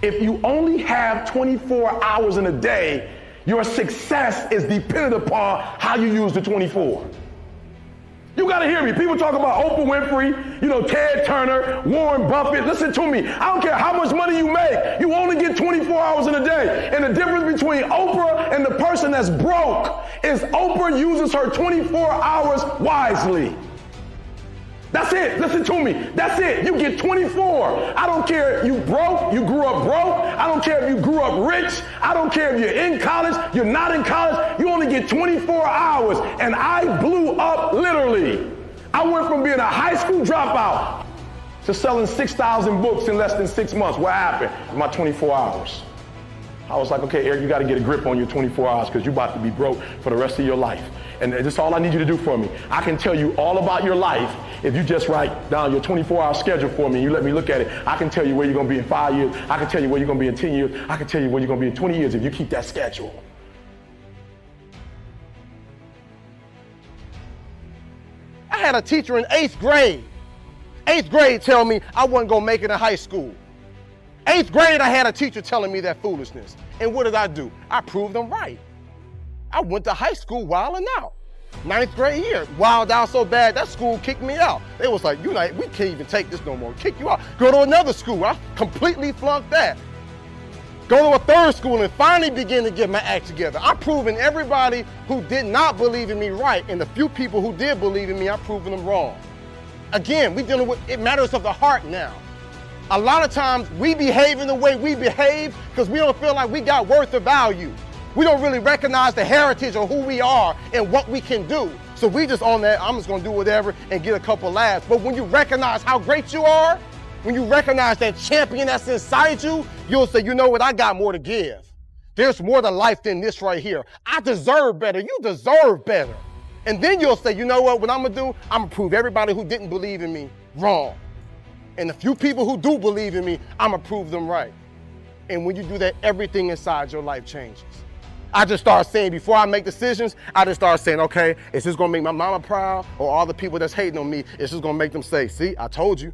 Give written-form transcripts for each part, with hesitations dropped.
If you only have 24 hours in a day, your success is dependent upon how you use the 24. You gotta hear me. People talk about Oprah Winfrey, Ted Turner, Warren Buffett. Listen to me. I don't care how much money you make. You only get 24 hours in a day. And the difference between Oprah and the person that's broke is Oprah uses her 24 hours wisely. That's it. Listen to me. That's it. You get 24. I don't care if you broke, you grew up broke. I don't care if you grew up rich. I don't care if you're in college, you're not in college. You only get 24 hours. And I blew up literally. I went from being a high school dropout to selling 6,000 books in less than 6 months. What happened? My 24 hours. I was like, okay, Eric, you got to get a grip on your 24 hours because you're about to be broke for the rest of your life. And this is all I need you to do for me. I can tell you all about your life if you just write down your 24-hour schedule for me and you let me look at it. I can tell you where you're going to be in 5 years. I can tell you where you're going to be in 10 years. I can tell you where you're going to be in 20 years if you keep that schedule. I had a teacher in 8th grade. 8th grade tell me I wasn't going to make it in high school. 8th grade, I had a teacher telling me that foolishness. And what did I do? I proved them right. I went to high school wilding out. 9th grade year, wild out so bad that school kicked me out. They was like, we can't even take this no more. Kick you out. Go to another school. I completely flunked that. Go to a 3rd school and finally begin to get my act together. I'm proving everybody who did not believe in me right, and the few people who did believe in me, I'm proving them wrong. Again, we dealing with it matters of the heart now. A lot of times we behave in the way we behave because we don't feel like we got worth or value. We don't really recognize the heritage of who we are and what we can do. So we just on that, I'm just gonna do whatever and get a couple laughs. But when you recognize how great you are, when you recognize that champion that's inside you, you'll say, you know what, I got more to give. There's more to life than this right here. I deserve better, you deserve better. And then you'll say, you know what I'm gonna do? I'm gonna prove everybody who didn't believe in me wrong. And the few people who do believe in me, I'm gonna prove them right. And when you do that, everything inside your life changes. I just start saying, before I make decisions, I just start saying, okay, is this gonna make my mama proud, or all the people that's hating on me, is this gonna make them say, see, I told you.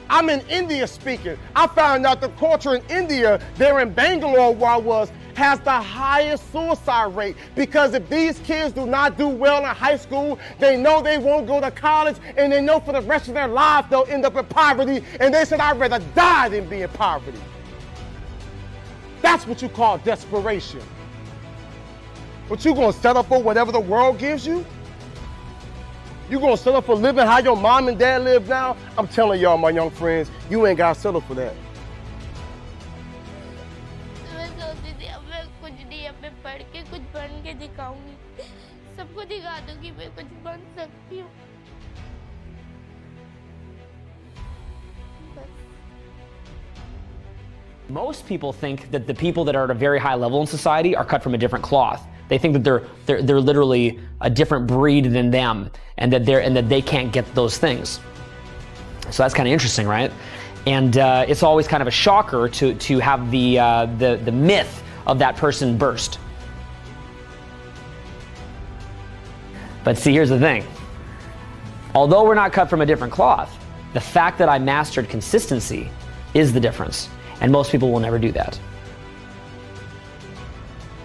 I'm in India speaking. I found out the culture in India, there in Bangalore where I was, has the highest suicide rate, because if these kids do not do well in high school, they know they won't go to college, and they know for the rest of their lives they'll end up in poverty, and they said, I'd rather die than be in poverty. That's what you call desperation. But you gonna settle for whatever the world gives you? You gonna settle for living how your mom and dad live now? I'm telling y'all, my young friends, you ain't gotta settle for that. सबको दिखा दूं कि मैं कुछ बन सकती हूँ। Most people think that the people that are at a very high level in society are cut from a different cloth. They think that they're literally a different breed than them, and that they can't get those things. So that's kind of interesting, right? And it's always kind of a shocker to have the myth of that person burst. But see, here's the thing. Although we're not cut from a different cloth, the fact that I mastered consistency is the difference. And most people will never do that.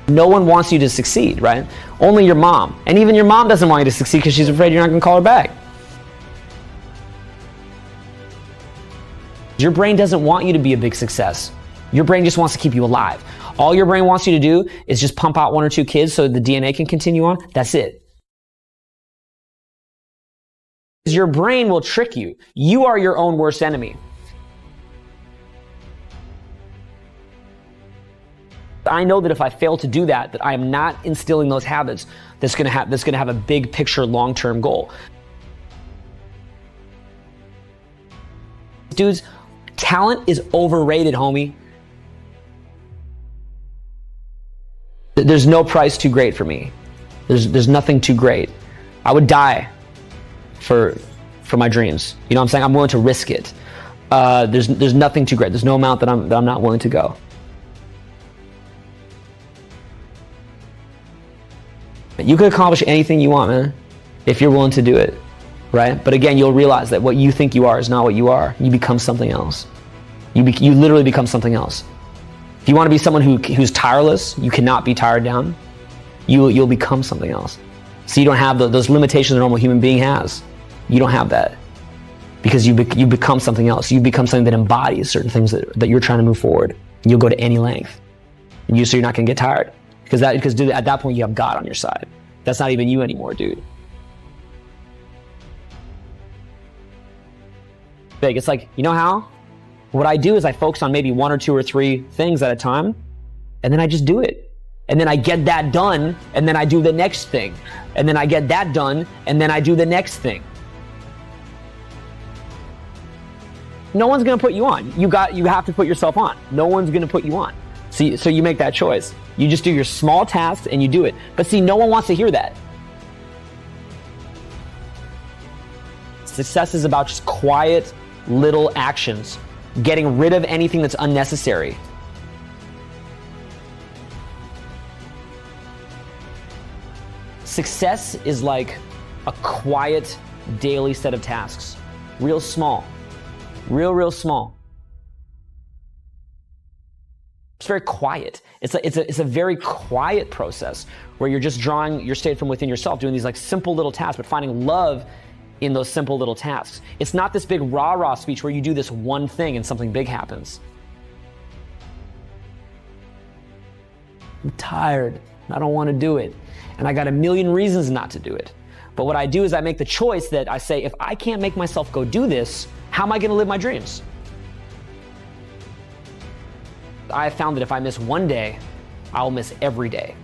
No one wants you to succeed, right? Only your mom. And even your mom doesn't want you to succeed because she's afraid you're not going to call her back. Your brain doesn't want you to be a big success. Your brain just wants to keep you alive. All your brain wants you to do is just pump out 1 or 2 kids so the DNA can continue on. That's it. Your brain will trick you. You are your own worst enemy. I know that if I fail to do that, I am not instilling those habits that's going to have a big picture long-term goal. Dudes, talent is overrated, homie. There's no price too great for me. There's nothing too great. I would die for my dreams. You know what I'm saying? I'm willing to risk it. There's nothing too great. There's no amount that I'm not willing to go. You can accomplish anything you want, man, if you're willing to do it. right? But again, you'll realize that what you think you are is not what you are. You become something else. You literally become something else. If you want to be someone who's tireless, you cannot be tired down. You'll become something else. So you don't have those limitations a normal human being has. You don't have that. Because you become something else. You become something that embodies certain things that you're trying to move forward. You'll go to any length. So you're not going to get tired. Because dude, at that point, you have God on your side. That's not even you anymore, dude. Big. It's like, you know how? What I do is I focus on maybe 1 or 2 or 3 things at a time, and then I just do it. And then I get that done, and then I do the next thing. And then I get that done, and then I do the next thing. No one's gonna put you on. You have to put yourself on. No one's gonna put you on. So you make that choice. You just do your small tasks and you do it. But see, no one wants to hear that. Success is about just quiet little actions, getting rid of anything that's unnecessary. Success is like a quiet daily set of tasks, real small. Real small. It's very quiet. It's a very quiet process where you're just drawing your state from within yourself, doing these like simple little tasks, but finding love in those simple little tasks. It's not this big rah-rah speech where you do this one thing and something big happens. I'm tired. I don't want to do it. And I got a million reasons not to do it. But what I do is I make the choice that I say, if I can't make myself go do this, how am I going to live my dreams? I have found that if I miss one day, I'll miss every day.